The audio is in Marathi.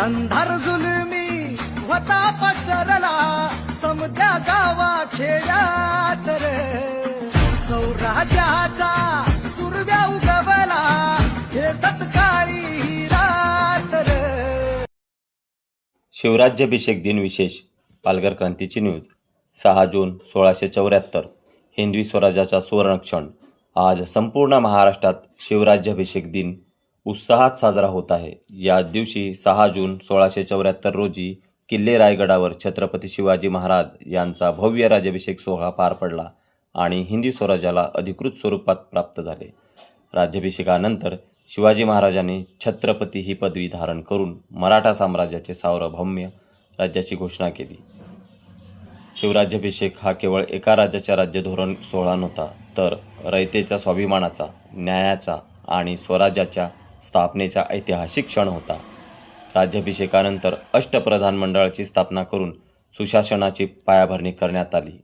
अंधार जुलमी होता पसरला समद्या गावा खेड्यात रे सौराज्याचा सुरव्या उगवला हे तत्काळी रात रे. शिवराज्याभिषेक दिन विशेष पालघर क्रांतीची न्यूज 6 जून 1674 हिंदवी स्वराज्याचा सुवर्णक्षण. आज संपूर्ण महाराष्ट्रात शिवराज्याभिषेक दिन उत्साहात साजरा होत आहे. या दिवशी 6 जून 1674 रोजी किल्ले रायगडावर छत्रपती शिवाजी महाराज यांचा भव्य राज्याभिषेक सोहळा पार पडला आणि हिंदवी स्वराज्याला अधिकृत स्वरूपात प्राप्त झाले. राज्याभिषेकानंतर शिवाजी महाराजांनी छत्रपती ही पदवी धारण करून मराठा साम्राज्याचे सार्वभौम्य राज्याची घोषणा केली. शिवराज्याभिषेक हा केवळ एका राज्याच्या राज्यधोरण सोहळा नव्हता, तर रयतेच्या स्वाभिमानाचा, न्यायाचा आणि स्वराज्याच्या स्थापनेचा ऐतिहासिक क्षण होता. राज्याभिषेकानंतर अष्टप्रधान मंडळाची स्थापना करून सुशासनाची पायाभरणी करण्यात आली.